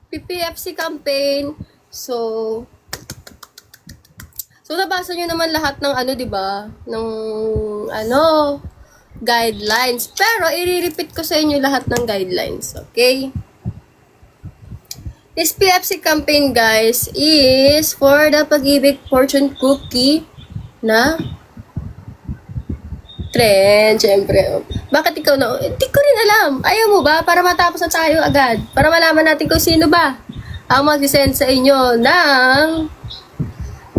PPFC campaign. So nabasa nyo naman lahat ng ano, 'di ba? Ng guidelines. Pero i-repeat ko sa inyo lahat ng guidelines, okay? This PFC campaign, guys, is for the Pag-ibig fortune cookie na trend, syempre. Bakit ikaw na? Hindi ko rin alam. Ayaw mo ba? Para matapos na tayo agad. Para malaman natin kung sino ba ang mag-send sa inyo ng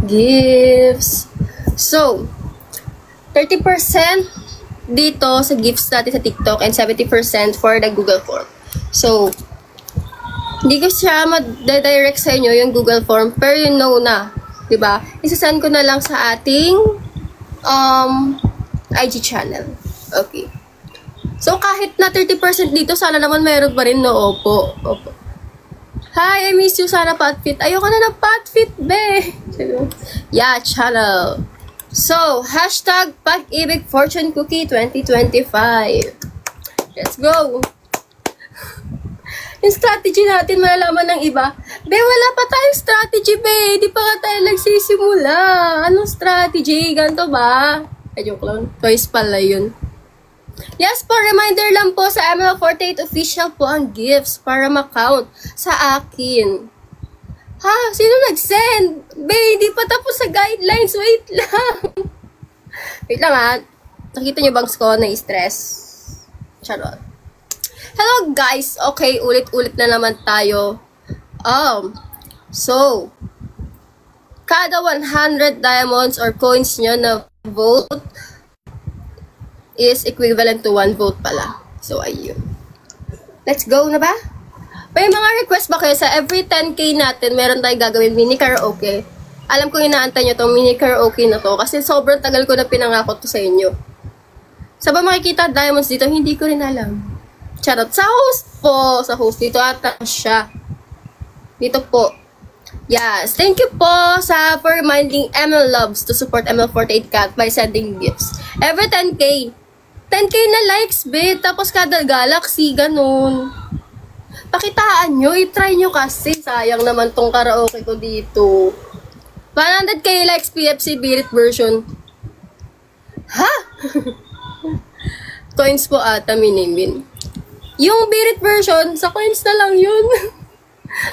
gifts. So, 30% dito sa gifts natin sa TikTok and 70% for the Google Form. So, hindi ko siya ma-direct sa inyo yung Google Form, pero you know na, diba? Isasend ko na lang sa ating IG channel. Okay. So, kahit na 30% dito, sana naman meron pa rin, no? Opo. Hi, I miss you. Sana patfit. Ayoko na ng patfit, be. Yeah, channel. So, hashtag Pag-ibig Fortune Cookie 2025. Let's go. Yung strategy natin, malalaman ng iba. Be, wala pa tayong strategy, be. Di pa nga tayo nagsisimula. Anong strategy? Ganto ba? Ay, joke lang. Twice pala yun. Yes po, reminder lang po sa ML48 official po ang gifts para ma-count sa akin. Ha? Sino nag-send? Be, di pa tapos sa guidelines. Wait lang. Wait lang ha. Nakita nyo bang ko na stress? Charot. Hello guys. Okay, ulit-ulit na naman tayo. So, kada 100 diamonds or coins nyo na vote is equivalent to 1 vote pala. So, ayun. Let's go na ba? May mga request ba kayo sa every 10k natin, meron tayong gagawin mini karaoke? Alam ko inaantay nyo tong mini karaoke na to kasi sobrang tagal ko na pinangako to sa inyo. Sa ba makikita diamonds dito? Hindi ko rin alam. Charot. Sa host po. Sa host. Dito ata siya. Dito po. Yes. Thank you po for reminding ML Loves to support ML48 Cat by sending gifts. Every 10k. 10k na likes, be. Tapos kada galaxy, ganun. Pakitaan nyo. I-try nyo kasi. Sayang naman tong karaoke ko dito. 100k likes PFC Birit version. Ha? Coins po ata minimin. Yung Birit version, sa coins na lang yun.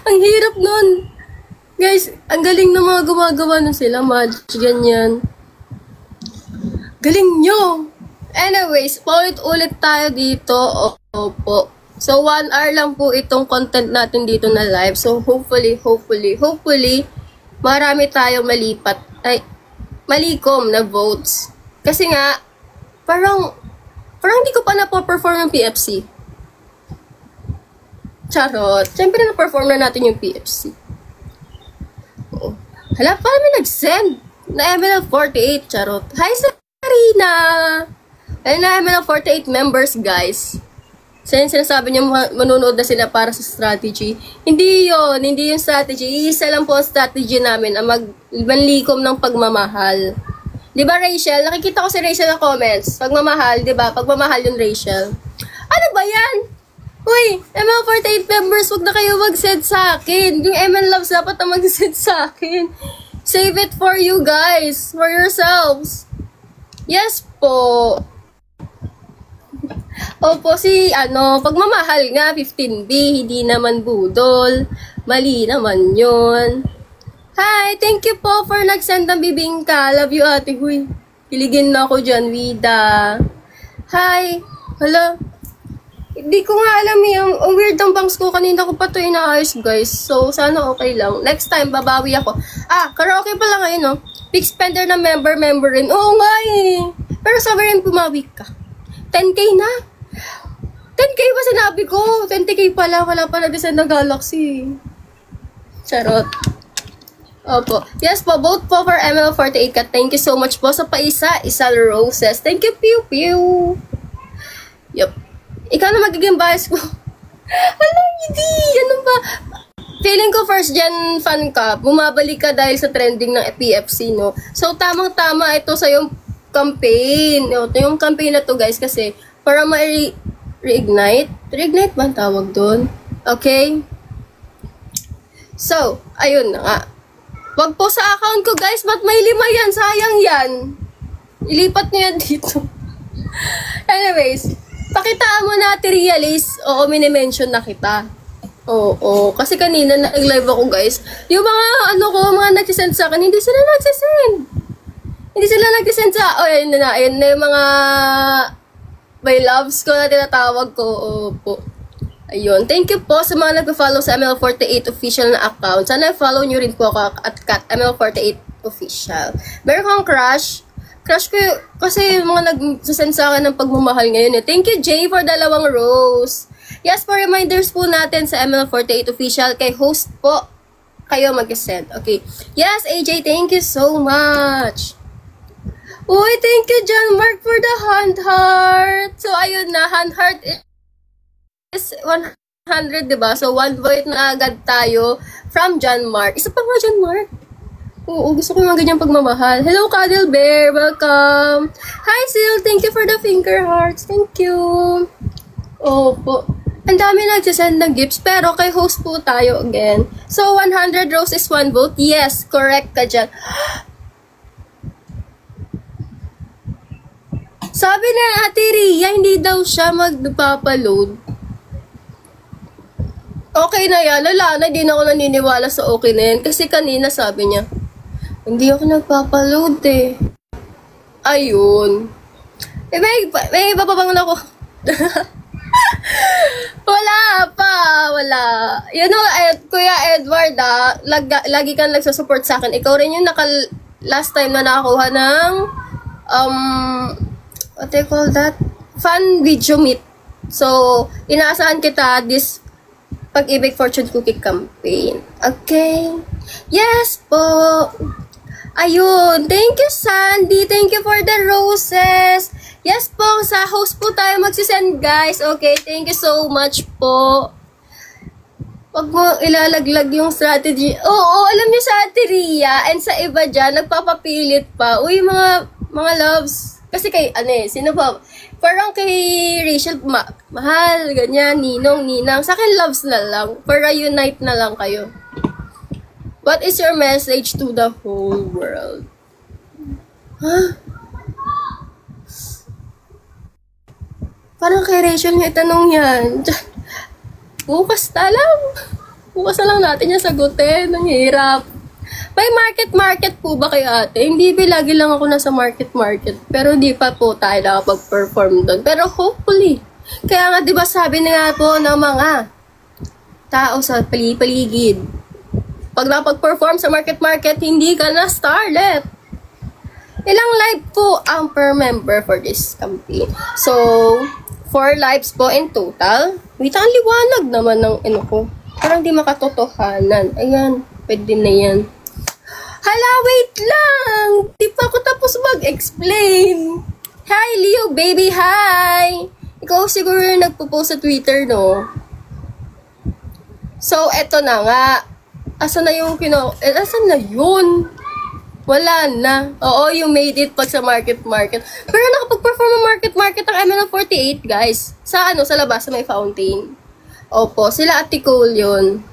Ang hirap nun. Guys, ang galing ng mga gumagawa nun sila. Magic, ganyan. Galing nyo. Anyways, paulit-ulit tayo dito. Opo. So, 1 hour lang po itong content natin dito na live. So, hopefully, marami tayong malikom na votes. Kasi nga, parang hindi ko pa na-perform yung PFC. Charot. Siyempre na-perform na natin yung PFC. Oo. Hala, paano may nag-send? Na ML48, charot. Hi, Sarina! Ayun na, ML48 members, guys. Sinasabi niyo manunood na sila para sa strategy. Hindi yung strategy. Isa lang po ang strategy namin, ang manlikom ng pagmamahal. Di ba, Rachel? Nakikita ko si Rachel na comments. Pagmamahal, di ba? Pagmamahal yung Rachel. Ano ba yan? Uy, ML48 members, wag na kayo mag-send sa akin. Yung ML Loves dapat na mag-send sa akin. Save it for you guys. For yourselves. Yes po. Opo, pagmamahal nga, 15B, hindi naman budol. Mali naman yun. Hi, thank you po for nag-send ng bibingka. Love you, ate. Huy, piligin na ako dyan, Wida. Hi. Hala. Hindi ko nga alam ang weird ng bangs ko. Kanina ko pa ito inaayos, guys. So, sana okay lang. Next time, babawi ako. Karaoke pala ngayon, no? Big spender na member rin. Oo nga eh. Pero sabi rin pumawi ka. 10k na. 10k pa sinabi ko. 20k pala. Wala pa nag-send na Galaxy. Charot. Opo. Yes po. Vote po for ML48 Cat. Thank you so much po sa isa roses. Thank you, Pew Pew. Yup. Ikaw na magiging bias ko. Hala, hindi. Ano ba? Feeling ko first gen fan ka. Bumabalik ka dahil sa trending ng PFC, no? So, tamang-tama ito sa yung campaign. Ito yung campaign na to, guys, kasi para ma-reignite. Reignite ba ang tawag doon? Okay? So, ayun na nga. Wag po sa account ko, guys. Ba't may 5 yan? Sayang yan. Ilipat nyo yan dito. Anyways, pakitaan mo na, Terialis. Oo, minimension na kita. Oo. Kasi kanina nag-live ako, guys. Yung mga, mga nagsisend sa akin, hindi sila nagsisend. Hindi sila nagsisend sa, ayun na yung mga my loves ko na tinatawag ko. Opo. Ayun. Thank you po sa mga nag-follow sa ML48 official na account. Sana follow nyo rin po ako at ML48 official. Meron kang crush? Crush ko kasi mga nag-send sa akin ng pagmamahal ngayon. Thank you, Jay, for 2 rose. Yes, for reminders po natin sa ML48 official. Kay host po, kayo mag-send. Okay. Yes, AJ, thank you so much. Uy, thank you, John Mark, for the hand heart. So, ayun na, hand heart is 100, diba? So, 1 vote na agad tayo from John Mark. Isa pa nga, John Mark. Oo, gusto ko yung mga ganyang pagmamahal. Hello, Cuddle Bear. Welcome. Hi, Sil. Thank you for the finger hearts. Thank you. Opo. Ang dami nagsasend ng gifts, pero kay host po tayo again. So, 100 rose is 1 vote. Yes, correct ka dyan. Sabi na Ate Ria, hindi daw siya magpapaload. Okay na yan. Lala na, di na ako naniniwala sa okay na yan. Kasi kanina sabi niya, hindi ako nagpapaload eh. Ayun. May iba pa bang ako? Wala pa. You know, Kuya Edward, lagi kang nagsusupport sa akin. Ikaw rin yung last time na nakakuha ng what do you call that? Fun video meet. So, inaasahan kita this Pag-ibig Fortune Cookie Campaign. Okay? Yes po. Ayun. Thank you, Sandy. Thank you for the roses. Yes po. Sa host po tayo magsisend, guys. Okay? Thank you so much po. Wag mo ilalaglag yung strategy. Oo, alam niyo sa Ate Ria and sa iba dyan, nagpapapilit pa. Uy, mga loves. Kasi kay, sino ba? Parang kay Rachel, mahal, ganyan, ninang. Sa akin, loves na lang. Para unite na lang kayo. What is your message to the whole world? Huh? Parang kay Rachel niya itanong yan. Bukas na lang. Bukas na lang natin yung sagutin. Ang hirap. May market po ba kayo, ate? Hindi ba lagi lang ako nasa market. Pero di pa po tayo nakapag-perform doon. Pero hopefully. Kaya nga, di ba sabi na nga po ng mga tao sa paligid. Pag nakapag-perform sa market, hindi ka na starlet. Ilang live po ang per member for this campaign? So, 4 lives po in total. Wait, ang liwanag naman ng ko. Parang di makatotohanan. Ayan, pwede na yan. Hala, wait lang! Di pa ako tapos mag-explain. Hi, Leo, baby, hi! Ikaw siguro yung nagpo-post sa Twitter, no? So, eto na nga. Asan na yung asan na yun? Wala na. Oo, you made it pag sa market. Pero nakapag-perform ang market ang ML48, guys. Sa sa labas, sa may fountain. Opo, sila Ate Cole yun.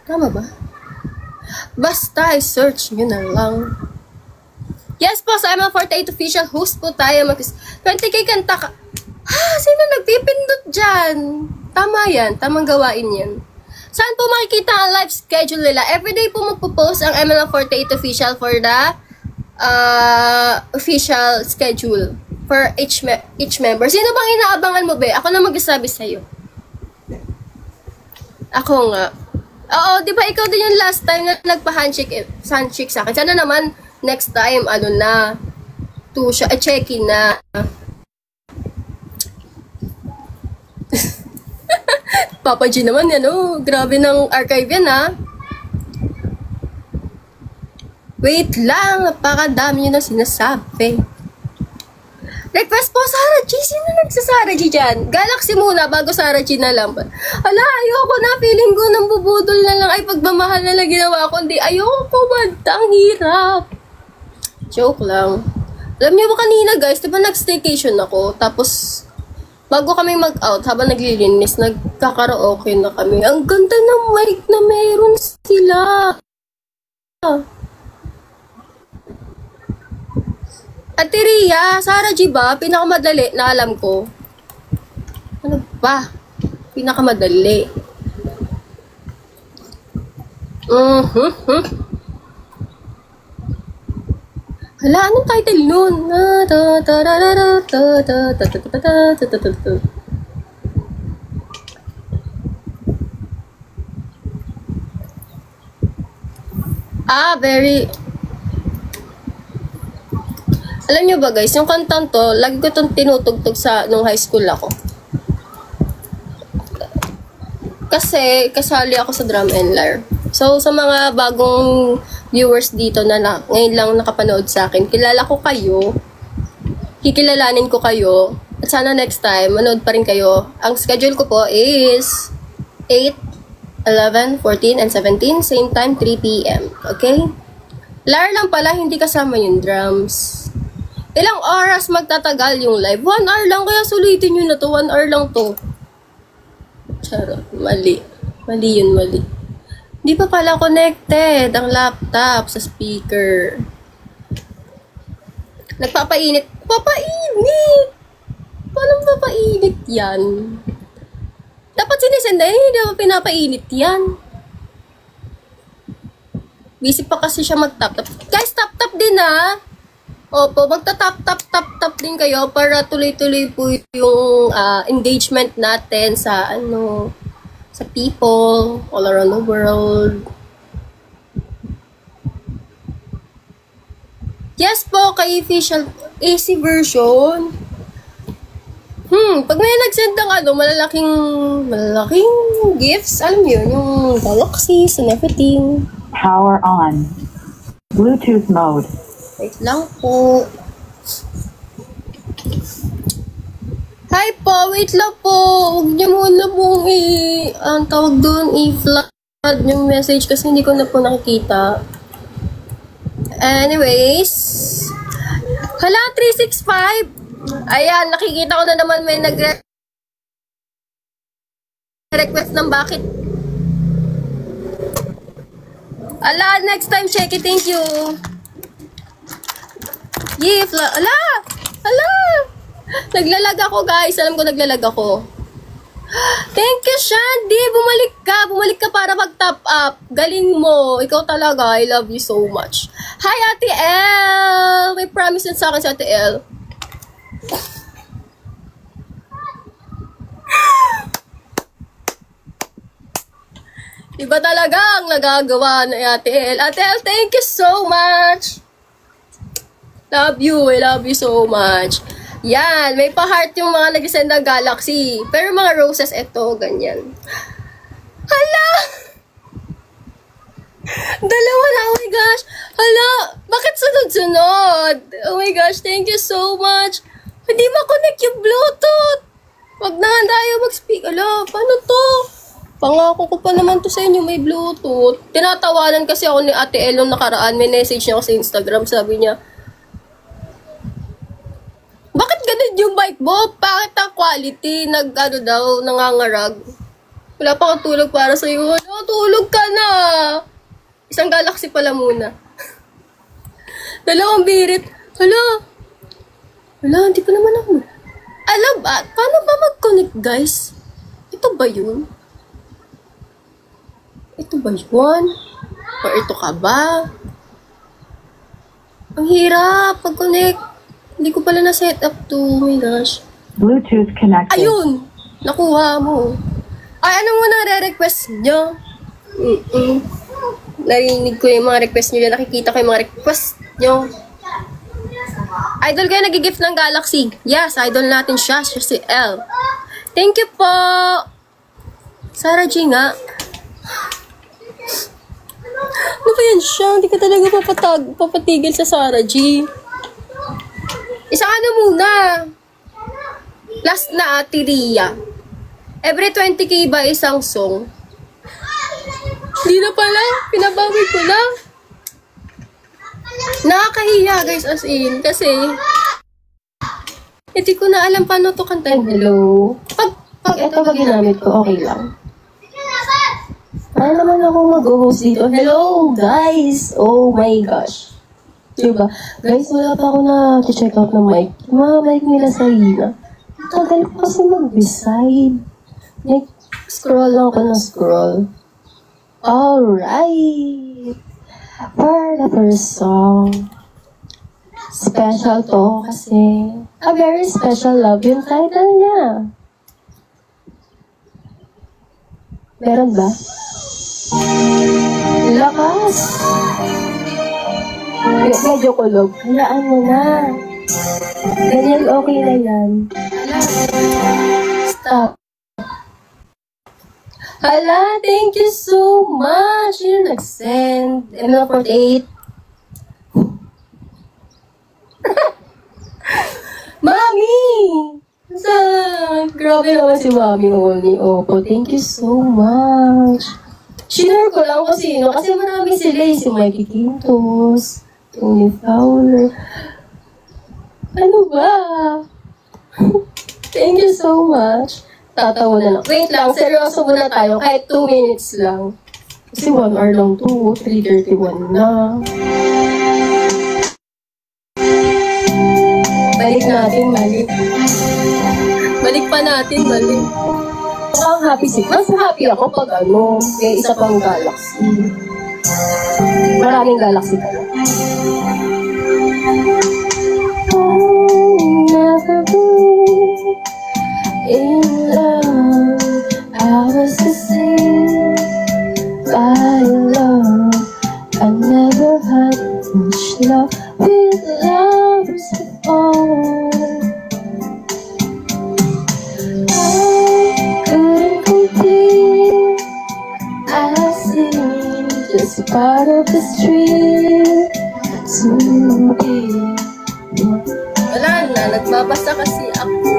Tama ba? Basta, i-search nyo na lang. Yes po, sa ML48 official host po tayo. 20k kanta ka. Sino nagpipindot dyan? Tama yan. Tamang gawain yan. Saan po makikita ang live schedule nila? Everyday po magpo-post ang ML48 official for the official schedule for each member. Sino bang inaabangan mo, be? Ako na magsasabi sa'yo. Ako nga. Oo, di ba ikaw din yung last time na nagpa-handshake sa akin? Sana naman next time, check-in na. Papa G naman yan, grabe ng archive yan, Wait lang, napakadami nyo na sinasabi. Request po, Sarah G. Sino nagsasara G dyan? Galaxy muna, bago Sarah G na lang. Ala, ayoko na. Feeling ko nang bubudol na lang. Ay, pagmamahal na lang ginawa ko. Hindi, ayoko man. Ang hirap. Joke lang. Alam niyo ba kanina, guys, diba nag-staycation ako? Tapos, Bago kami mag-out, habang naglilinis, nagkakaraoke na kami. Ang ganda ng mic na meron sila. Ate Ria, Sarah G ba? Pinakamadali na alam ko. Ano ba? Pinakamadali. Hala, anong title nun? Very... Alam nyo ba guys, yung kantang to, lagi ko itong tinutugtog nung high school ako. Kasi, kasali ako sa drum and lyre. So, sa mga bagong viewers dito na ngayon lang nakapanood sa akin, kilala ko kayo, kikilalanin ko kayo, at sana next time, manood pa rin kayo. Ang schedule ko po is 8, 11, 14, and 17, same time, 3 p.m. Okay? Lyre lang pala, hindi kasama yung drums. Ilang oras magtatagal yung live? 1 hour lang, kaya sulitin nyo na to. 1 hour lang to. Charot, mali. Mali yun, mali. Di pa pala connected ang laptop sa speaker. Nagpapainit. Papainit! Paano papainit yan? Dapat sinisenda yun, hindi ba pinapainit yan? Busy pa kasi siya mag-tap-tap. Guys, tap-tap din ah! Opo, magta-tap-tap-tap-tap din kayo para tuloy-tuloy po yung engagement natin sa sa people all around the world. Yes po, kay official AC version. Pag may nag-send ng malalaking gifts, alam niyo, yung galaxies and everything. Power on. Bluetooth mode. Wait lang po. Hi po, wait lang po. Huwag niyo muna pong ang tawag doon, i-flood yung message kasi hindi ko na po nakikita. Anyways. Hala, 365. Ayan, nakikita ko na naman may nagre-request ng bakit. Ala, next time, check it. Thank you. Ala! Ala! Naglalag ako, guys. Alam ko naglalag ako. Thank you, Shandy. Bumalik ka. Bumalik ka para mag-top up. Galing mo. Ikaw talaga. I love you so much. Hi, Ate El. May promise din sa akin si Ate El. Iba talaga ang nagagawa ni Ate El. Ate El, thank you so much. Love you. I love you so much. Yan. May pa-heart yung mga nag-send ng galaxy. Pero mga roses, eto, ganyan. Hala! Dalawa na. Oh my gosh. Hala! Bakit sunod-sunod? Oh my gosh. Thank you so much. Hindi ma-connect yung Bluetooth. Wag na tayo mag-speak. Hala, paano to? Pangako ko pa naman to sa inyo, may Bluetooth. Tinatawanan kasi ako ni Ate El nung nakaraan. May message niya ako sa Instagram. Sabi niya, bakit ganun yung mic mo? Bakit ang quality? Nangangarag. Wala pa akong tulog para sa'yo. Ano, tulog ka na. Isang galaxy pala muna. Dalawang birit. Hala, hindi pa naman ako. Alam ba, paano ba mag-connect, guys? Ito ba yun? Ito ba yun? O ito ka ba? Ang hirap pag-connect. Hindi ko pala na-set up to. Oh my gosh. Bluetooth connected. Ayun! Nakuha mo. Ay, ano mo na re-request nyo? Narinig ko yung mga request nyo. Nakikita ko yung mga request nyo. Idol kayo nag-gift ng Galaxy. Yes, idol natin siya. Siya si El. Thank you po. Sarah G nga. Ano ba yan siya? Hindi ka talaga papatigil sa Sarah G. Isa ka na muna. Last na, Ate Ria. Every 20k ba isang song? Hindi na pala. Pinabawi ko na. Nakakahiya, guys, as in. Kasi, Hindi ko na alam paano to kantahin. Hello. Pag ito ba ginamit ko, okay lang. Paano naman ako mag-host dito? Hello, guys! Oh my gosh. Diba? Guys, wala pa ako na-check out ng mic. Mga mic nila sa Ina. Tagal ko kasi mag-decide. Like, scroll lang ako ng scroll. Alright! For the first song, special to kasi a very special love yung title niya. Meron ba? Lakas! Medyo kulog. Hayaan mo na. Ganyan, okay na yan. Stop. Hala, thank you so much. Yung nag-send. ML48. Mami! Grabe naman si Mami Oni. Opo, thank you so much. Shinare ko lang kung sino. Kasi marami sila eh. Si Mikey Quintos. Tony Fowler. Ano ba? Thank you so much. Tatawa na lang. Wait lang, seryoso muna tayo. Kahit 2 minutes lang. Kasi 1 hour lang to. 3:31 na. Balik natin, balik. Balik pa natin, balik. Mukhang happy si. Mas happy ako pag may isa pang galaxy. Maraming galaxy pala. I'll never be in love. I was deceived by love. I never had much love with lovers before. I couldn't compete. I seemed just part of the street to be. Wala na, nagbabasa kasi ako.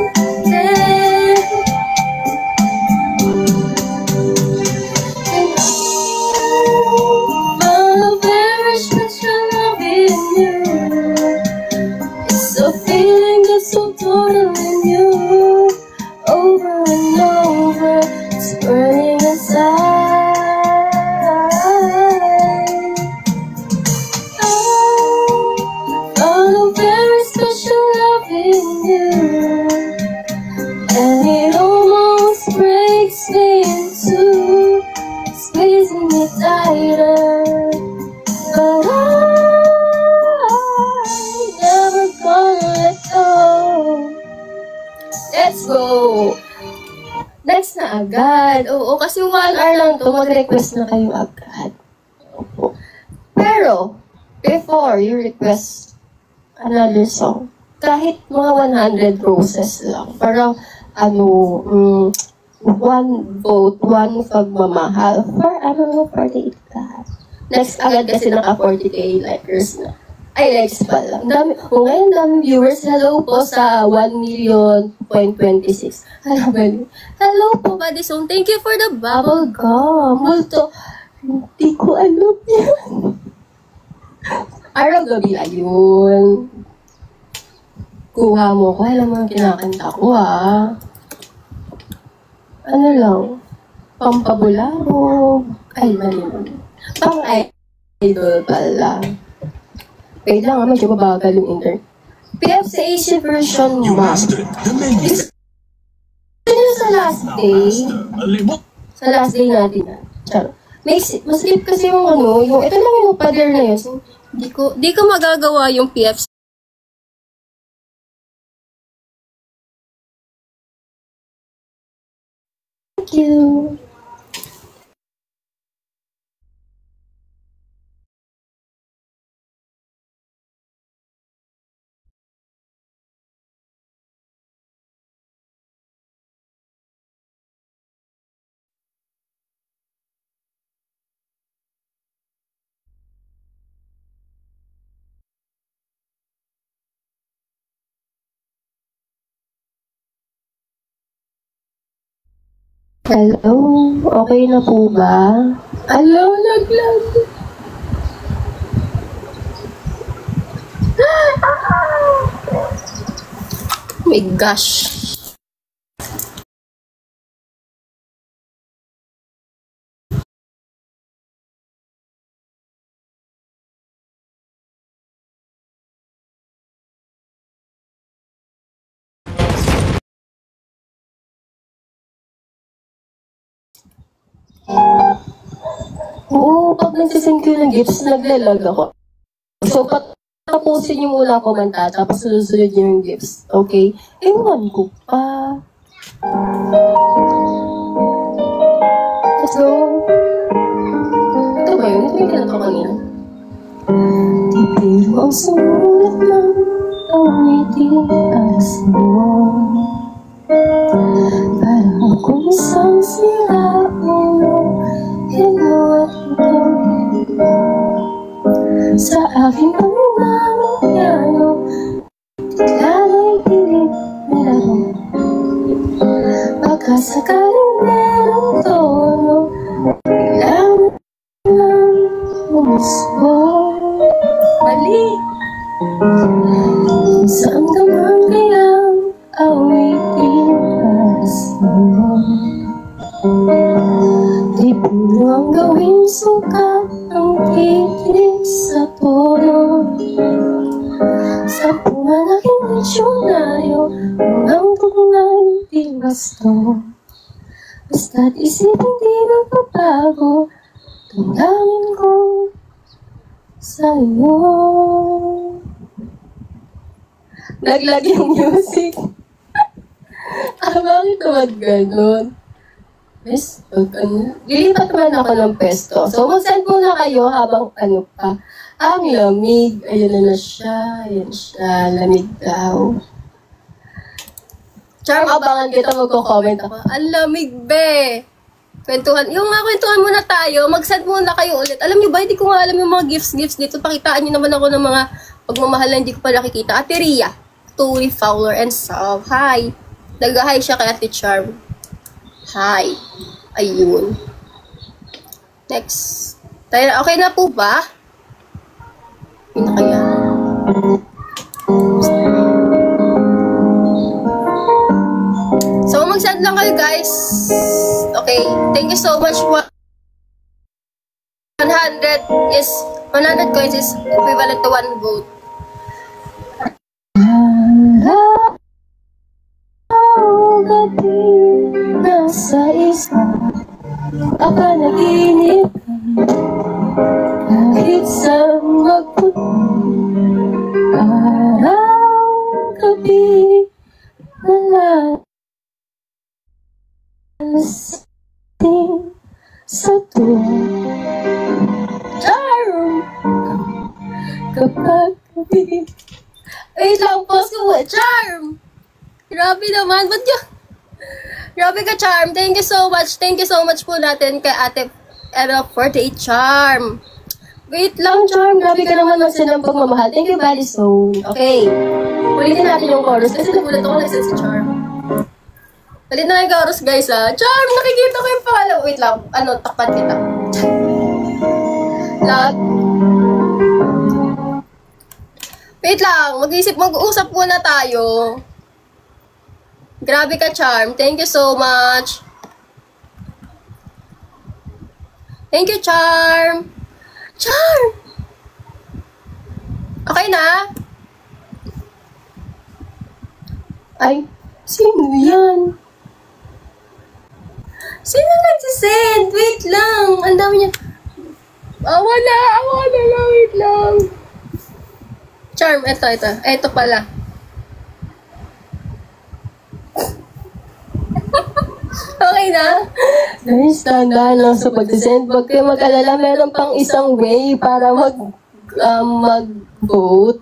Let's go! Next na agad. Oo, kasi 1 hour lang to, mag-request na kayo agad. Opo. Pero, before you request another song, kahit mga 100 roses lang, para, 1 vote, 1 pagmamahal, for the ikat. Next agad kasi naka 40k likers na. Ay, likes pala. Ngayon daming viewers. Hello po sa 1,000,026. Hello po, Buddy Song. Thank you for the bubble gum. Multo. Hindi ko alam yan. Araw-gabi ayun. Kuha mo ko. Alam mo yung kinakanta ko, ha? Ano lang? Pampabularo. Ay, mali. Pang-idol pala. Wait lang, medyo mabagal yung internet. PF sa Asia version ma. Ito sa last day. Sa last day natin na. Charo. Mas-lip kasi yung ito lang yung pader na yun. Di ko magagawa yung PF. Thank you. Hello? Okay na po ba? Hello, naglag. my gosh. Oo, pag nagsisend kayo ng gifts, naglalag ako. So, tapusin niyo muna ako manta, tapos susunod niyo yung gifts. Okay? Ewan ko pa. Let's go. Ito ba yun? Ito yung kinanta kanina. Di biro ang sumulat ng awitin alas mo. Parang akong isang sira ulo. Hello at ito. Sa aking pamunang piano, lala'y dilim na laro. Baka sakaling merong tono, biglang lang umusbo. Mali! Saan ka man kayang awitin para sa'yo? Di puro ang gawing suka ang titig sa tono. Sa pumalaking diksyonaryo, ang tunay di basto. Basta't isipin di magpapago, tungangin ko sa'yo. Naglag yung music. Bakit naman ganun? Yes, lilipat naman ako ng pesto. So, mag-send muna kayo habang ano pa. Ang lamig. Ayun na siya. Ayan siya. Lamig daw. Charm, abangan kita. Magko-comment ako. Ang lamig, be. Kwentuhan. Yung nga, kwentuhan muna tayo. Mag-send muna kayo ulit. Alam nyo ba, hindi ko nga alam yung mga gifts dito. Pakitaan nyo naman ako ng mga pagmamahal na hindi ko pa nakikita. Ate Ria, Tui, Fowler, and Sav. Hi. Nag-hi siya kay Ate Charm. Hi. Ayun. Next. Okay na po ba? Yun na kaya. So, mag-send lang kayo, guys. Okay. Thank you so much. 100 coins is equivalent to 1 vote. Nasa isa panaginip kahit sa magpuno araw gabi nalalasing sa tuwa charm kapag gabi. Wait lang, pause ko. Charm! Grabe naman, ba't yun? Grabe ka, Charm. Thank you so much. Thank you so much po natin kay Ate L48 Charm. Wait lang, Charm. Grabe ka naman mag-send ng pagmamahal. Thank you, Bali Soul. Okay. Ulitin natin yung chorus kasi nagulat ako nag-send si Charm. Ulitin na yung chorus, guys, ha. Charm, nakikita ko yung pangalan. Wait lang. Takpan kita. Lag. Wait lang. Mag-uusap muna tayo. Grabe ka, Charm. Thank you so much. Thank you, Charm. Charm! Okay na? Ay, sino yan? Sino nagsisend? Wait lang. Ang dami niya. Wala lang. Wait lang. Charm, ito. Ito pala. Okay na? Guys, tandaan lang sa pag-send. Huwag kayo mag-alala. Meron pang isang way para mag-vote.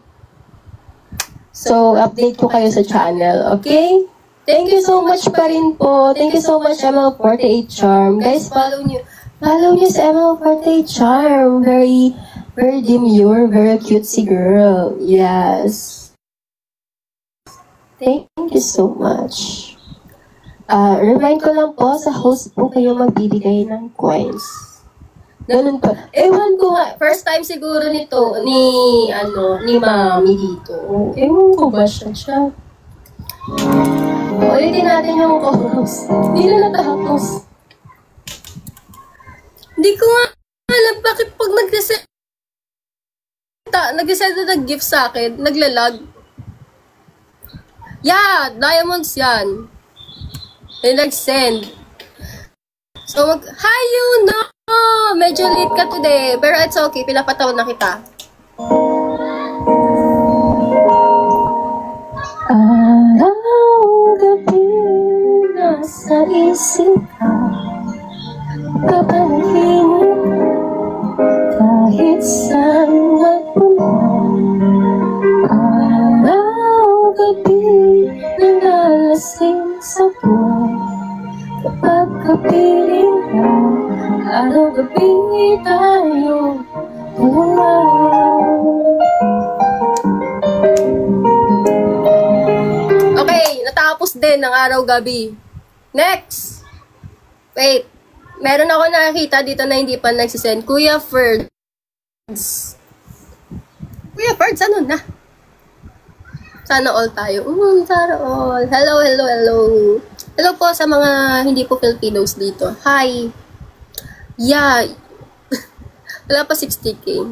So, update ko kayo sa channel. Okay? Thank you so much pa rin po. Thank you so much, ML48 Charm. Guys, follow nyo sa ML48 Charm. Very demure, very cutesy girl. Yes. Thank you so much. Remind ko lang po, sa host po kayo magbibigay ng coins. Ganun po. Ewan ko nga, first time siguro nito, ni Mami dito. Ewan ko ba siya? Ulitin natin yung chorus. Hindi na natapos. Hindi ko nga alam bakit pag nag-send na gift sa akin, naglalag. Yeah, diamonds yan. May nag-send. So, hi, you know! Medyo late ka today, pero it's okay. Pinapatawad na kita. Araw-gabi nasa isip ka, kapanaginip kahit saan magpunta. Araw-gabi nalalasing sa buwan, kapag kapiling ka, araw-gabi tayo tumaw. Okay, natapos din ng araw-gabi. Next! Wait, meron ako nakakita dito na hindi pa nagsisend. Kuya Ferds. Kuya Ferds, ano na? Sana all tayo. Sana all. Hello, hello, hello. Hello po sa mga hindi po Filipinos dito. Hi. Yeah. Wala pa 60k.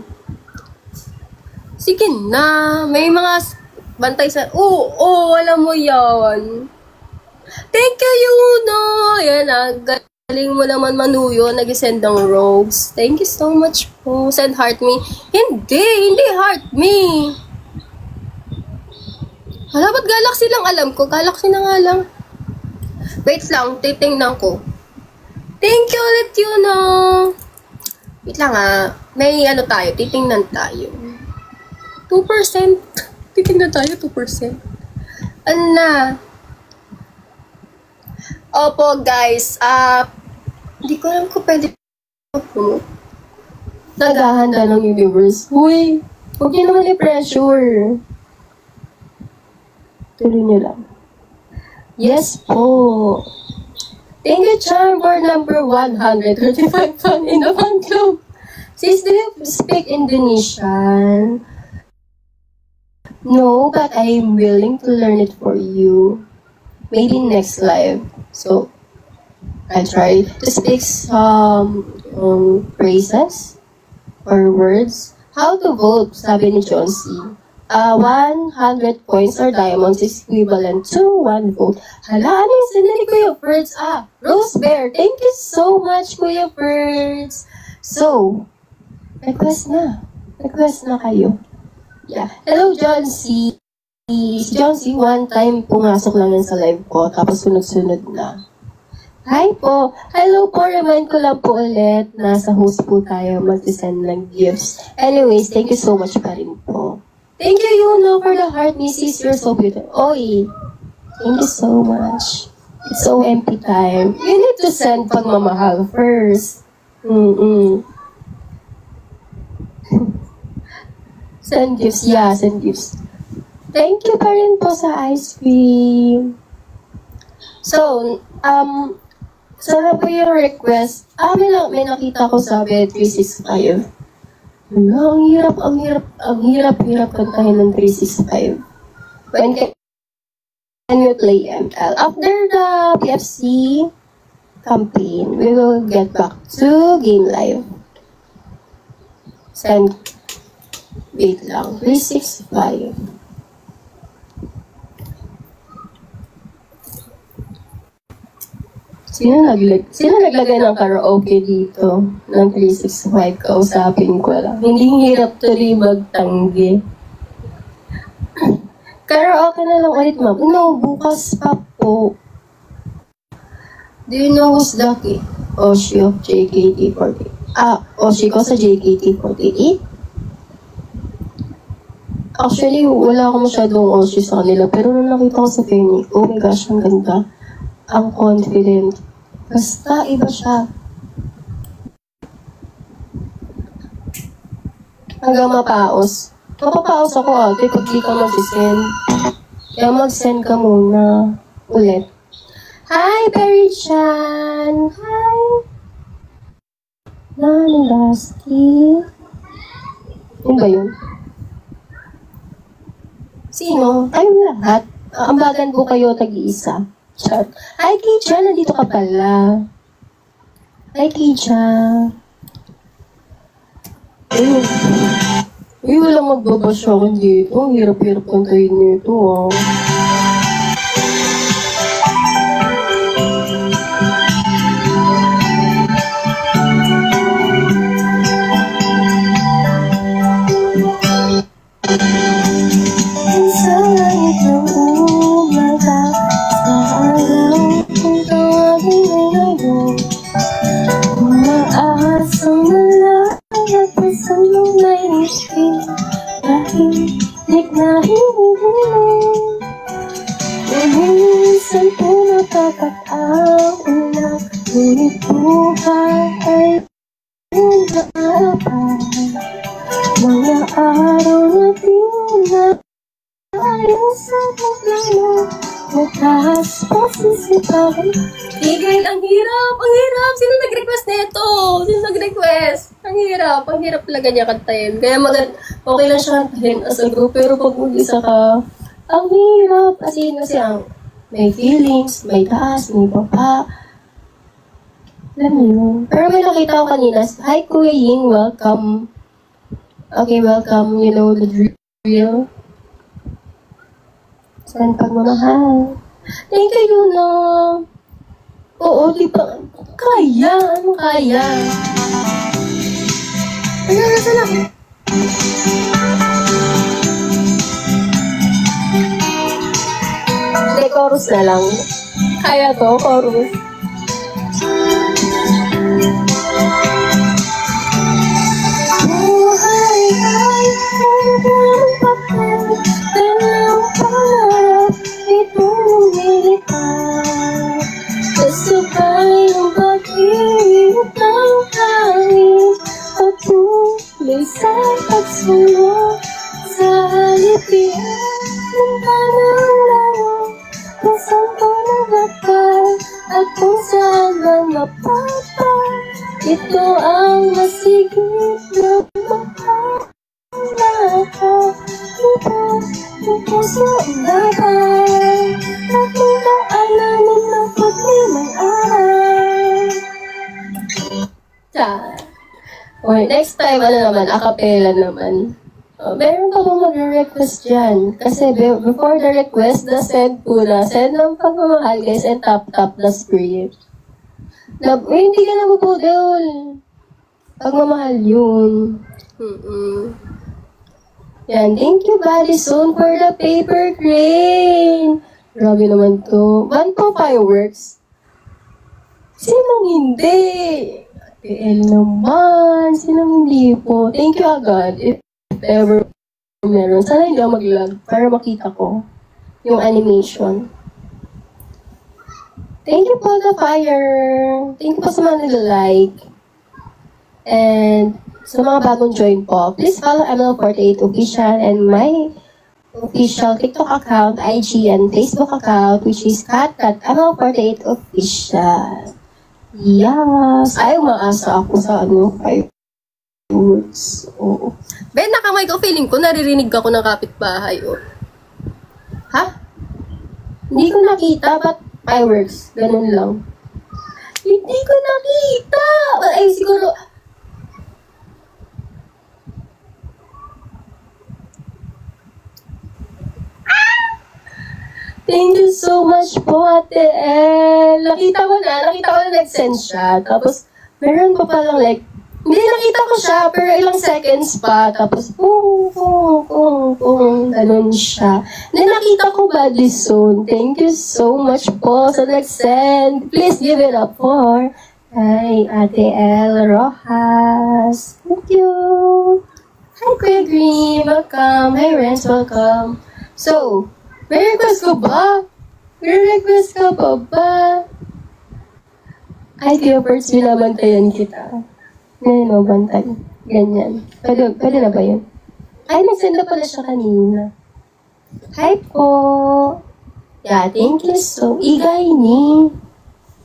Sige na. May mga bantay sa... Oo, alam mo yan. Thank you, Yuno. Yan ah. Galing mo naman manuyo. Nag-send ng robes. Thank you so much po. Send heart me. Hindi heart me. Hala, ba't Galaxy lang alam ko? Galaxy na nga lang. Wait lang, titingnan ko. Thank you ulit, Yuno. Wait lang ah. May ano tayo, titingnan tayo. 2%. Titingnan tayo, 2%. Ano na? Opo, guys. Hindi ko alam kung pwede mag-promote. Naghahanda ng universe. Uy, huwag niyo naman i-pressure. Tuloy niyo lang. Yes po. Thank you, Charm, for number 135 fan in the fan club. Sis, do you speak Indonesian? No, but I'm willing to learn it for you. Maybe next live. So, I try to speak some phrases or words. How to vote, sabi ni John C. 100 points or diamonds is equivalent to 1 vote. Hala, ano yung sinili Kuya Ferds? Rose Bear. Thank you so much, Kuya Ferds. So, request na. Request na kayo. Yeah. Hello, John C. Si John C, one time pumasok lang yan sa live ko, tapos sunod-sunod na. Hi po! Hello po! Remind ko lang po ulit, nasa host po tayo mag-send ng gifts. Anyways, thank you so much pa rin po. Thank you, Yuno, for the heart, Mrs. You're so beautiful. Oy! Thank you so much. It's so empty time. You need to send pagmamahal first. Send gifts. Yeah, send gifts. Thank you pa rin po sa ice cream. So, sana po yung request. May nakita ko sa 365. Ang hirap kantahin ng 365. When can you play ML? After the PFC campaign, we will get back to Game Live. Wait lang, 365. Sino naglagay ng karaoke dito ng 365? Kausapin ko lang. Hindi hirap tuloy magtanggi. Karaoke na lang ulit, ma'am. No, bukas pa po. Do you know who's lucky? Oshi of JKT48. Oshi ko sa JKT48. Actually, wala akong masyadong Oshi sa kanila. Pero nung nakita ko sa Phoenix, oh my gosh, ang ganda. Ang confident. Basta, iba siya. Hanggang mapaos. Mapapaos ako ate pag di ka mag-send. Kaya mag-send ka muna. Ulit. Hi, Berry-chan! Hi! Naning Dusty. Yun ba yun? Sino? Tayong lahat. Ambagan po kayo, tag-iisa. Chat. Hi, Keisha, nandito ka pala. Hi, Keisha. Uy, walang magbabasyakan dito. Ang hirap-hirap kantahin nito, ah. Sa langit ng umaga, sa araw kung tawagin ay ngayon, umaasang malaya pa sa may isip, nahilig na hinihiling. Minsan po nakakataon na, ngunit buhay ay umaabang. Mga araw na tingnan tayo sa problema, mataas pa sisipahan. Tigil, ang hirap, ang hirap. Sino nag-request nito? Sino nag-request? Ang hirap talaga niya kantahin. Kaya okay lang siya kantahin as a group, pero pag mag-isa ka, ang hirap. Kasi ang may feelings, may taas, may baba. Alam mo yun. Pero may nakita ko kanina, hi Kuya Ying, welcome. Okay, welcome. You know the drill. Saan pagmamahal? Thank you, Yuno. Oo, di ba? Kaya. Ano kaya? Ano, nasa lang? Hindi, chorus na lang. Kaya to, chorus. Buhay ay hanggang papel, dalang pangarap, ito lumilipad. Kasabay ang pag-ibig ng hangin, patuloy sa pagsulong sa halipian ng tanang laro, kung saan ko nagakal at kung saan man mapapa. Ito ang masigit na mahal ka. Ito puso ang labay at mga alamin ng pag-limang aral. Okay, next time, acapella naman. Meron pa bang mag-request dyan? Kasi before the request, send ng pagmamahal guys and tap the script. Hindi ka nabubudol. Pagmamahal yun. Yan, thank you Madison for the paper crane. Grabe naman to. One po fireworks. Sinong hindi? TL naman. Sinong hindi po? Thank you agad. If ever meron. Sana hindi ako mag-lag para makita ko yung animation. Thank you for the fire. Thank you po sa mga nag-like. And sa mga bagong join po, please follow ML48 Official and my official TikTok account, IG, and Facebook account, which is ML48 Official. Yes! Ay, umaasa ako sa fireworks. Oo. Ben, nakamay ko, feeling ko, naririnig ako ng kapitbahay. Oh. Ha? Hindi ko nakita, but fireworks. Ganun lang. Hindi ko nakita! Ay, siguro... Thank you so much po, Ate El. Nakita ko na nag-send siya. Tapos, meron pa palang like, hindi, nakita ko siya, pero ilang seconds pa. Tapos, ganun siya. Then, nakita ko badly soon. Thank you so much po sa nag-send. Please give it up for Ate El Rojas. Thank you. Hi, Kuya Green. Welcome. Hi, Renz. Welcome. So, may request ka ba? Ay, Kuya Perts, binabantayan kita. Ngayon o, bantay. Ganyan. Pwede na ba yun? Ay, nagsend na pala siya kanina. Hi po! Yeah, thank you so... Igay ni.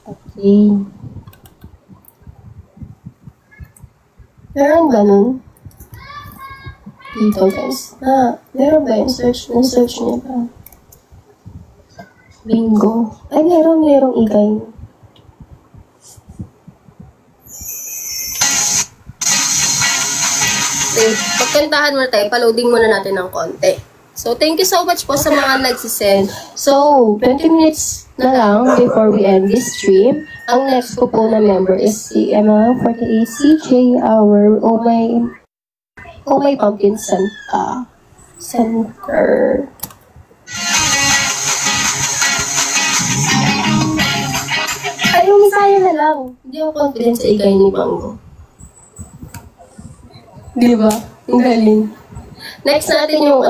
Okay. Meron ba nun? Dito guys. Meron ba yun? Search niya ba? Bingo. Ay, merong igay. Wait, pagkantahan muna tayo, pa-loading muna natin ng konti. So, thank you so much po sa mga nagsisend. So, 20 minutes na lang before we end this stream. Ang next ko po na member is si Emma48 CJ, our Oh My Pumpkin Center. Ay, umisaya na lang. Hindi ako confident sa igay ni Mango. Di ba? Ang galing. Next natin yung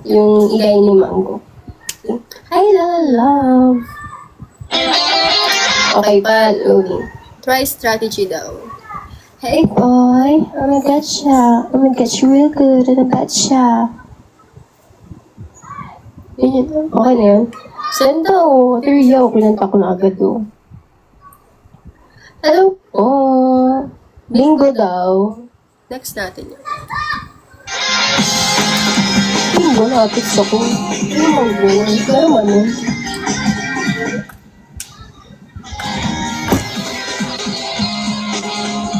yung igay ni Mango. Hi, love. Okay pa, loading. Try strategy daw. Hey, boy. Oh my God, siya. Oh my God, you're real good. Oh my God, siya. Okay na yun. Send daw. Teryo, pinanta ko na agad do. Hello po. Bingo daw. Next natin yun. Bingo, nakapits ako. Bingo. Pero ano?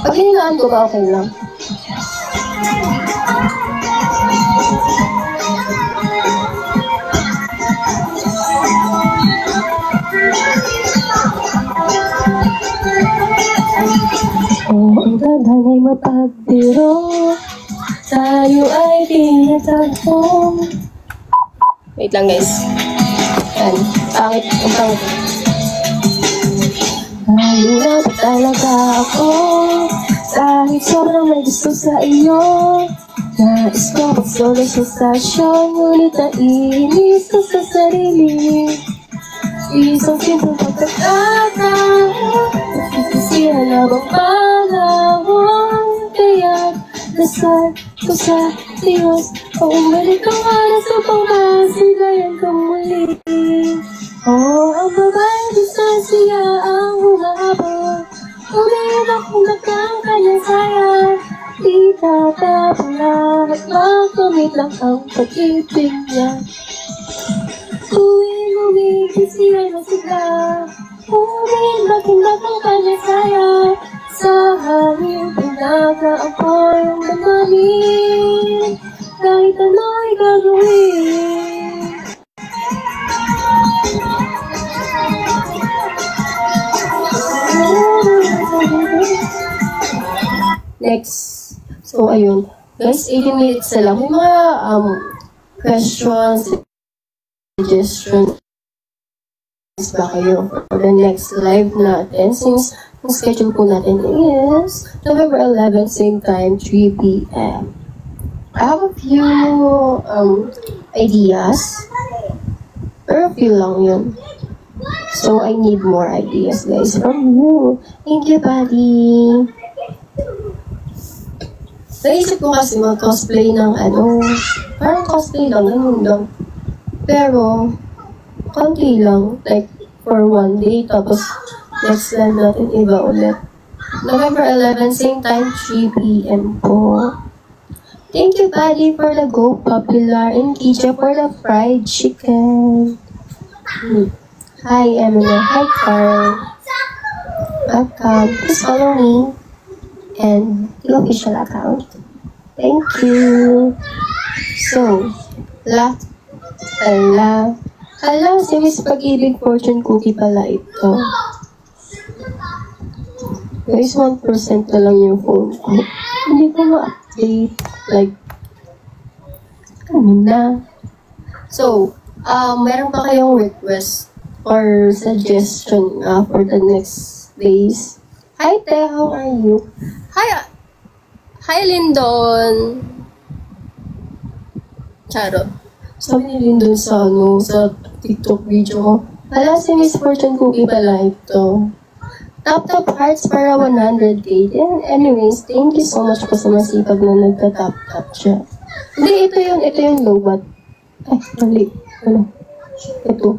Pag hinilaan ko ba, okay lang? Ang dadan ay mapagbiro, tayo ay tinatagpo. Wait lang guys. Yan. Pangit. Ang pangit. Mahirap talaga ako, kahit sobrang may gusto sa iyo. Nais ko magsolo sa stasyon, ngunit naiinis ko sa sarili. Isang simpleng pagkakataon, nagsisisihan na bang panahon. Kaya't nasal ko sa Diyos, umalik ang oras upang masigayan ka muli. Ang babae distansya ang humahabol, ulit akong nakang kanyang sayang. Di tatapang lahat, makamit lang ang pag-ibig niya. Tuwing umigit siya'y masigla, ulit ang kanyang sayang. Sa hangin pinagaapoy ang damdamin, kahit ano'y gagawin. Next. So, ayun. Guys, 80 minutes na lang. May mga questions, suggestions ba kayo for the next live natin? Since ang schedule po natin is November 11, same time, 3 p.m. I have a few ideas. Pero a few lang yun. So, I need more ideas, guys, from you. Thank you, buddy. Naisip ko kasi mag-cosplay ng parang cosplay lang, ganun lang. Pero, konti lang, like, for one day, tapos next live natin iba ulit. November 11, same time, 3 p.m. po. Thank you, buddy, for the Go Popular, and Kija for the fried chicken. Hi, Emily. Hi, Carl. Welcome. Please follow me and the official account. Thank you. So, hala, si Miss Pag-ibig Fortune Cookie pala ito. Guys, 1% na lang yung phone ko. Hindi ko ma-update. Like, na. So, meron pa kayong request or suggestion for the next days? Hi, Te, how are you? Hi, Lindon. Charot. Sabi ni Lindon sa TikTok video ko. Hala, si Miss Fortune Cookie pala ito. Top hearts para 100k. Anyways, thank you so much po sa masipag na nagka-top siya. Hindi, ito yung lobat. Ay, mali. Ito.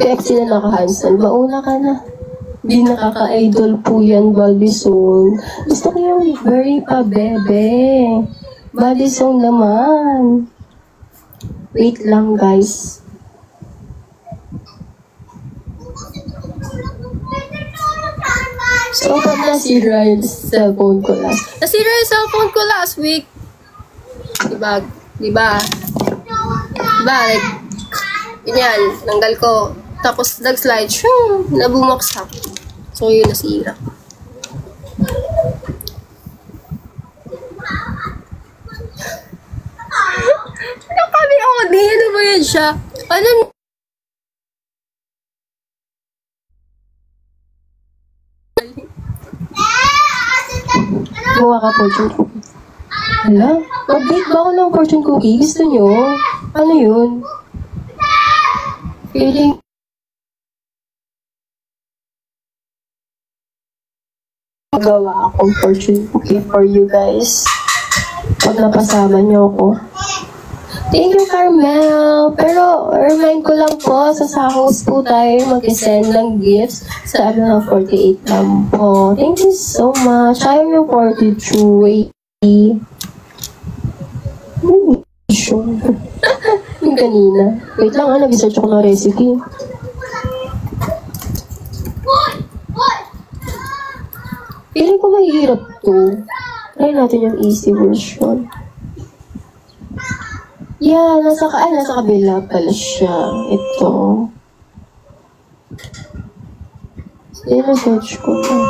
PXC na naka-Hanson. Bauna ka na. Di nakaka-idol po yan, Baldison. Gusto ko yung very pa-bebe. Baldison naman. Wait lang, guys. So, pag nasira yung cellphone ko last. Nasira yung cellphone ko last week. Diba? Diba? Diba? Like, ganyan, nanggal ko. Tapos, nag-slide, nabumoksak. So, yun nasira. Ano kami ako? Ano ba yan siya? Ano? Gawa ka fortune cookie. Hala? Mag-bake ba ako ng fortune cookie? Gusto nyo? Ano yun? Feeling... Gawa akong fortune cookie for you guys. Pag napasama nyo ako. Thank you, Carmel! Pero, remind ko lang po, sa house po tayo mag-send ng gifts sa 48 lang po. Thank you so much. I am yung 42. Sure. Yung kanina. Wait lang, nag-search ako ng recipe. Feeling ko mahirap to. Try natin yung easy version. Yeah, nasa kabila pala siya. Ito. I-search ko na.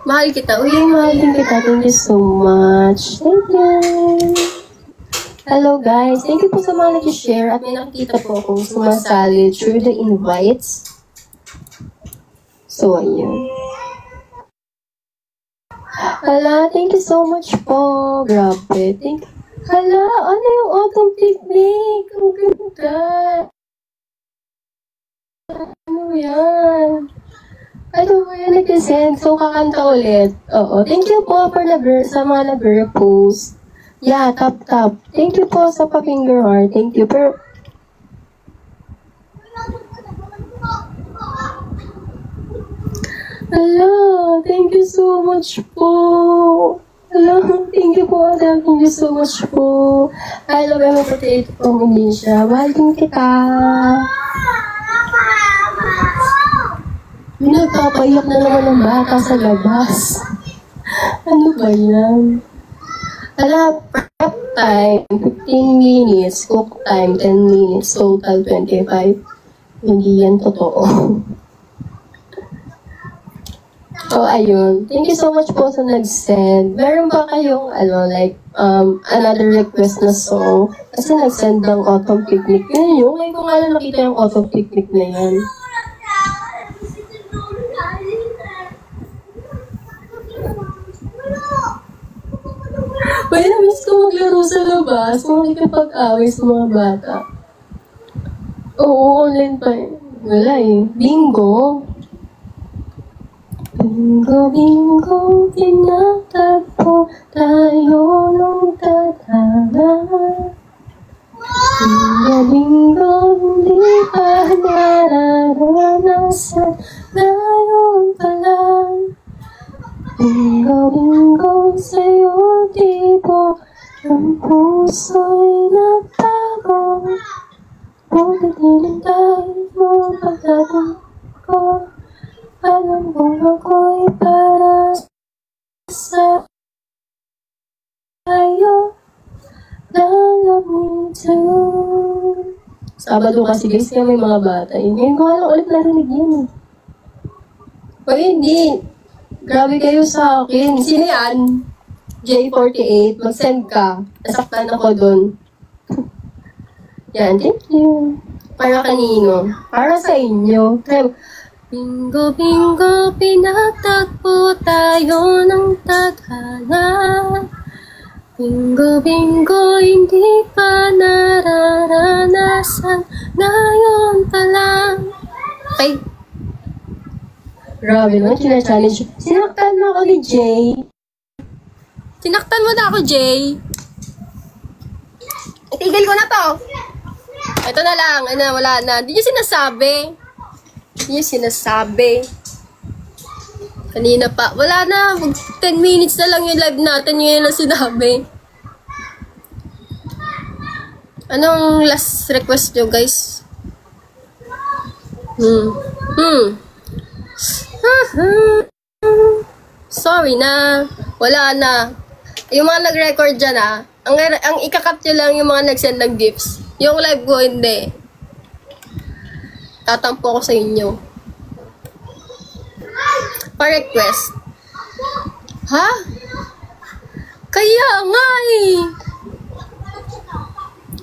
Mahal kita. Uy, mahal din kita. Thank you so much. Thank you. Hello guys. Thank you po sa mga nag-share at may nakikita po akong sumasali through the invites. So, ayun. Hala, thank you so much po. Grabe. Hala, ano yung autumn picnic? Ang ganda. Ano yan? Ano ba yan nag-send? So, kakanta ulit. Oo. Thank you po for sa mga nag-repost. Yeah, tap. Thank you po sa pa-finger heart. Thank you. Pero, hello, thank you so much po. Hello, thank you po, Adam. Thank you so much po. I love you, potato po, hindi siya. Mahal din kita. Nagpapayak na naman ng bata sa labas. Ano ba yan? Hala, prep time, 15 minutes. Cook time, 10 minutes. Total, 25. Hindi yan totoo. So, ayun. Thank you so much po sa nag-send. Meron ba kayong, another request na song? Kasi nag-send ng autumn picnic. Yun yung, ngayon ko nga lang nakita yung autumn picnic na yan. Pwede na miss ko maglaro sa labas. Makikipag-away sa mga bata. Oo, online pa eh. Wala eh. Bingo. Bingo, pinatagpo tayo ng tadhana. Bingo, hindi pa nararanasan ngayon pa lang. Bingo, sa'yo di po ang puso'y nagtago. Bakit hinintay mo pagdating ko? Alam kong ako'y para sa tayo. Love me too. Sabado kasi guys, kaya may mga bata. Ngayon ko lang ulit narinig yun. O hindi. Grabe kayo sa akin. Sino yan? J48. Mag-send ka. Nasaktan ako dun. Yan, thank you. Para kanino? Para sa inyo. Bingo, pinatagpo tayo ng tadhana. Bingo, hindi pa nararanasan ngayon pa lang. Okay. Grabe naman, challenge. Sinaktan mo ako ni Jay. Sinaktan mo na ako, Jay. Itigil ko na to. Ito na lang. Wala na. Hindi niyo sinasabi. Kanina pa. Wala na. 10 minutes na lang yung live natin. Yun na sinabi. Anong last request nyo, guys? Sorry na. Wala na. Yung mga nag-record dyan, ang ikakat nyo lang yung mga nag-send ng gifts. Yung live ko, hindi. Tatampo ko sa inyo. Pa-request. Ha? Kaya nga eh.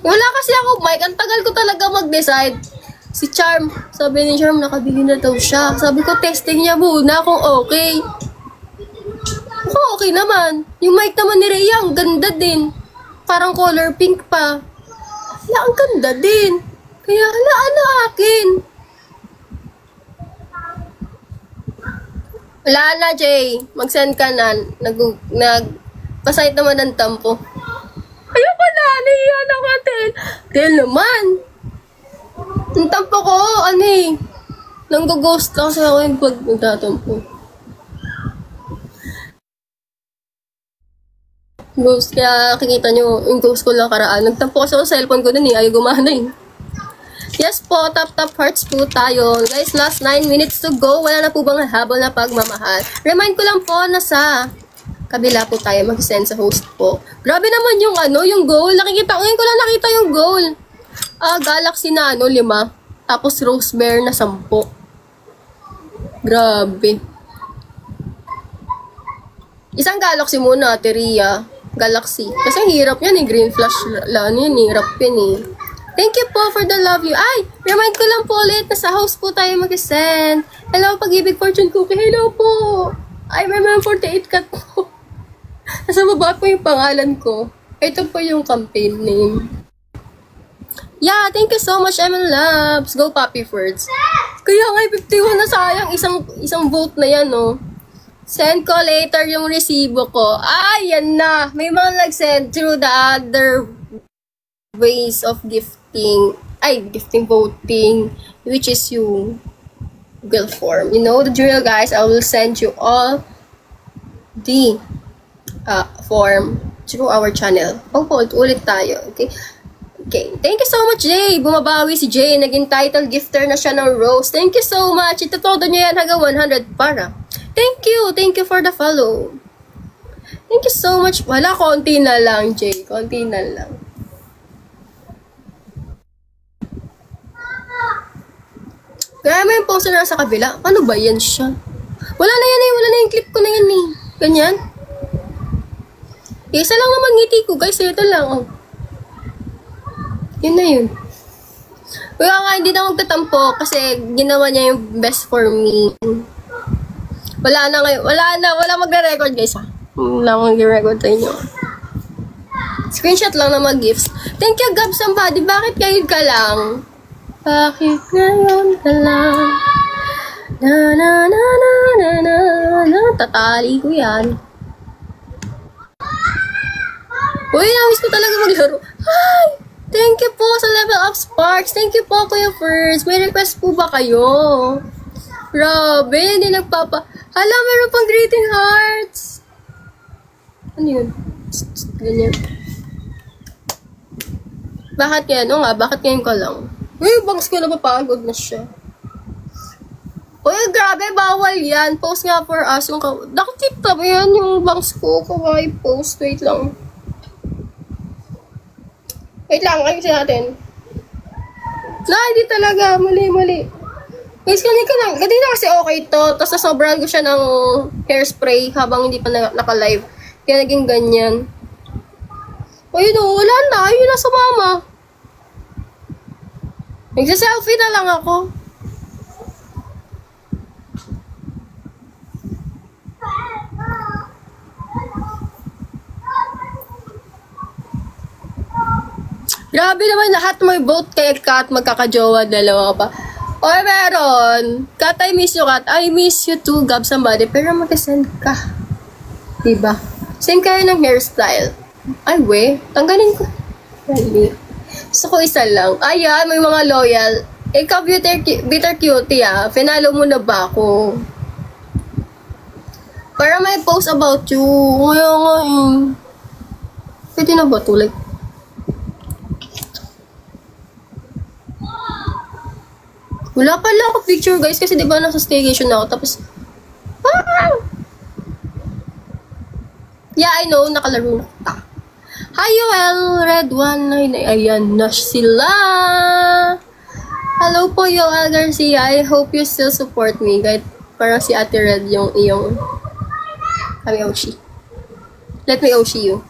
Wala kasi ako mic. Ang tagal ko talaga mag-decide. Si Charm, sabi ni Charm, nakabili na daw siya. Sabi ko, testing niya muna kung okay. Kung okay naman. Yung mic naman ni Rhea, ang ganda din. Parang color pink pa. Hala, ang ganda din. Kaya, hala, ano akin? Wala na, Jay. Mag-send ka na. Pasahit naman ng tampo. Ayoko na, nahiyan ako, Tel. Tel naman. Ang tampo ko, nang-ghost lang sa akin pag nagtatampo. Ghost, kaya kikita nyo, yung ghost ko lang karaan. Nagtampo kasi ako sa cellphone ko dun ayaw gumana Yes po, tap hearts po tayo. Guys, last 9 minutes to go. Wala na po bang habol na pagmamahal? Remind ko lang po na sa kabila po tayo mag-send sa host po. Grabe naman yung goal. Ngayon ko lang nakita yung goal. Galaxy na 5. Tapos Rose Bear na 10. Grabe. Isang Galaxy muna, Teria. Galaxy. Kasi ang hirap yan Green flash lang yan hirap yan Thank you po for the love you. Ay, remind ko lang po ulit na sa house po tayo mag-send. Hello, Pag-ibig Fortune Cookie. Hello po. I remember 48 cut po. Nasa baba po yung pangalan ko. Ito po yung campaign name. Yeah, thank you so much, Emil Labs. Go Poppy Words. Kaya nga, 51 na sayang. Isang vote na yan, Send ko later yung resibo ko. Yan na. May mga nag-send through the other ways of gifting voting, which is yung Google form. You know the drill, guys. I will send you all the form through our channel. Ulit tayo. Okay. Thank you so much, Jay. Bumabawi si Jay. Naging title gifter na siya ng Rose. Thank you so much. Itutodo niya yan hanggang 100 para. Thank you. Thank you for the follow. Thank you so much. Wala, konti na lang, Jay. Konti na lang. Kaya may yung poster na sa kabila. Ano ba yan siya? Wala na yan Wala na yung clip ko na yan Ganyan. Isa lang naman ngiti ko, guys. Ito lang, Yun na yun. Kaya nga, hindi na magtatampo kasi ginawa niya yung best for me. Wala na ngayon. Wala magre-record, guys, Wala magre-record sa inyo. Screenshot lang na mag-gifts. Thank you, Gab Somebody. Bakit ngayon ka lang? Bakit ngayon ka lang? Na. Tatali ko yan. Uy, namiss ko talaga maglaro. Hi! Thank you po sa Level Up Sparks. Thank you po, Kuya First. May request po ba kayo? Grabe, hindi Hala, meron pang greeting hearts. Ano yun? Ganyan. Bakit yan? Bakit ngayon ka lang? Uy, bangs ko napapagod na siya. Uy, grabe, bawal yan. Post nga for us. Nakikita ba yan yung bangs ko? Kawaii post. Wait lang. Ayusin natin. Hindi talaga. Mali. Guys, kanina kasi okay to. Tapos nasobrahan ko siya ng hairspray habang hindi pa naka-live. Kaya naging ganyan. Uy, wala na. Ayun na sumama. Nagsa-selfie na lang ako. Grabe naman lahat may vote kay Kat. Magkakajowa, dalawa pa. Oy, meron. Kat, I miss you, Kat. I miss you too, Gab Somebody. Pero mag-send ka. Diba? Same kayo ng hairstyle. Ay, tanggalin ko. Dali. Gusto ko isa lang. Ayan, may mga loyal. Ikaw, bitter cutie, Finalo mo na ba ako? Para may post about you. Ngayon. Pwede na ba tulad? Wala pala ako picture guys kasi diba nasa staycation ako tapos yeah, I know, nakalaro na kita. Hi, Yoel, Red 199. Ayan na sila. Hello po, Yoel Garcia. I hope you still support me. Kahit parang si Ate Red yung iyong kami Oshi. Let me Oshi you.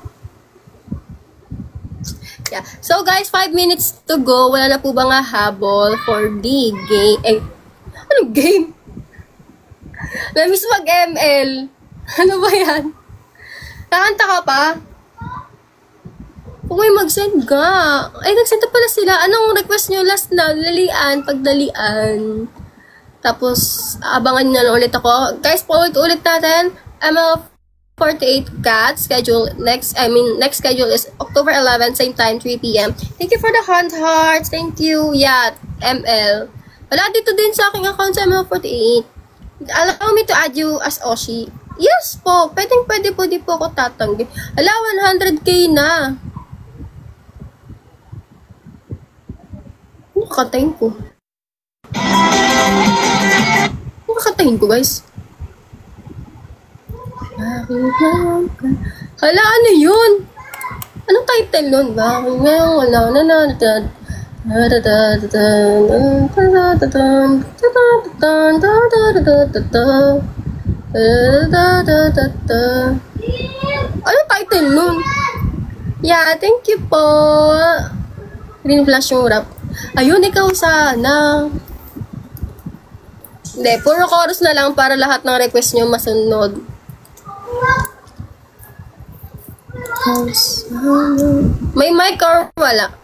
Yeah. So guys, 5 minutes to go. Wala na po ba nga habol for the game? Eh, anong game? Namiss mag-ML. Ano ba yan? Nakanta ka pa? Okay, mag-send ka. Ay, nag-send na pala sila. Anong request nyo last na? Lalian, pagdalian. Tapos, abangan nyo na ulit ako. Guys, paulit-ulit natin. ML48 Cat schedule next schedule is October 11, same time, 3 p.m. Thank you for the hearts. Thank you. Yeah, ML. Wala dito din sa aking account sa ML48. Allow me to add you as Oshi. Yes po. Pwede po, di po ako tatanggi. Ala, 100k na. Ano kakatayin ko? Ano kakatayin ko, guys? Hala, ano yun? Anong title nun? Bakit ngayon wala na natad? Anong title nun? Yeah, thank you po. Green flash yung rap. Ayun, ikaw sana. Hindi, puro chorus na lang para lahat ng request nyo masunod. May mic or wala?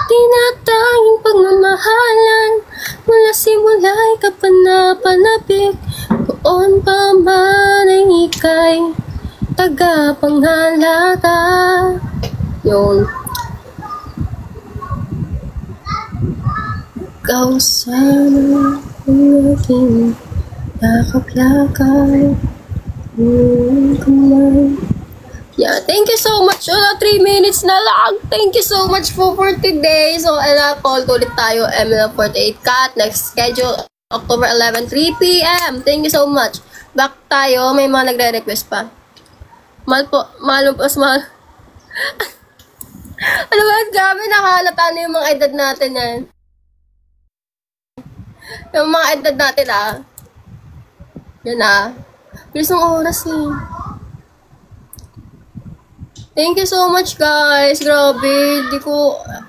Tinatanging pagmamahalan mula simula'y kapanapanabik. Noon pa man ay ika'y tagapanghalata. Yun. Ikaw sana ang aking nakaplakay. Yeah, thank you so much. 3 minutes na lang. Thank you so much for today. So, call ulit tayo. ML48 Cat. Next schedule, October 11, 3 p.m. Thank you so much. Back tayo. May mga nagre-request pa. Mahal po. Mahal po. Mahal. Ano ba? Grabe, nakahalata na yung mga edad natin yan. Yung mga edad natin Yan Bilis ng oras eh. Thank you so much guys. Grabe.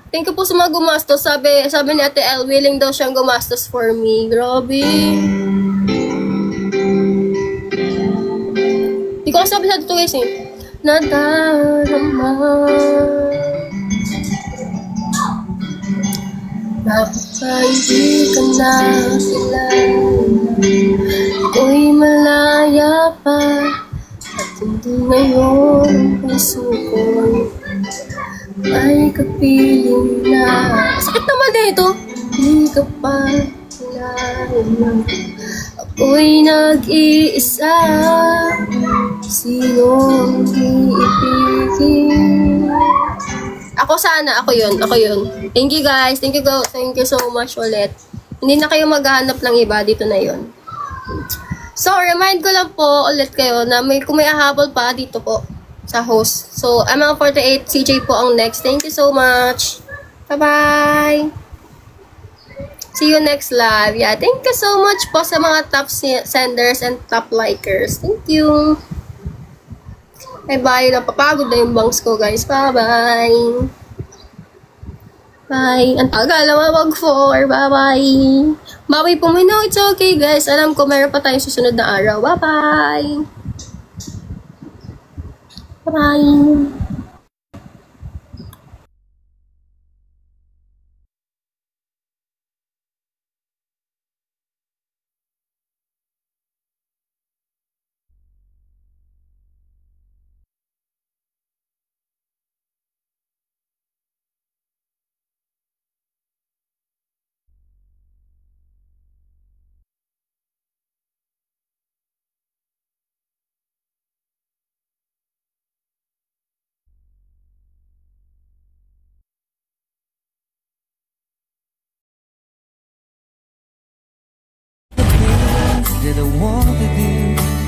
Thank you po sa mga gumastos. Sabi ni Ate El, willing daw siyang gumastos for me. Grabe. Di ko sabi sa ito guys eh. Nadarama. Nakakaibig ka na sila. Ako'y malaya pa. At hindi ngayon ang puso ko ay kapiling na. Sakit naman dito. Hindi ka pa kailangan. Ako'y nag-iisa. Sino ang iibigin? Ako sana. Ako yun. Thank you guys. Thank you so much ulit. Hindi na kayo maghahanap ng iba. Dito na yun. So, remind ko lang po ulit kayo na kung may ahabol pa dito po sa host. So, ML48 CJ po ang next. Thank you so much. Bye-bye. See you next live. Yeah, thank you so much po sa mga top senders and top likers. Thank you. Bye-bye. Napapagod na yung bangs ko, guys. Bye-bye. Bye. Ang tagal na mag-4. Bye-bye. Bawi po mo. No, it's okay, guys. Alam ko, meron pa tayong susunod na araw. Bye-bye. Bye-bye. that I want with you.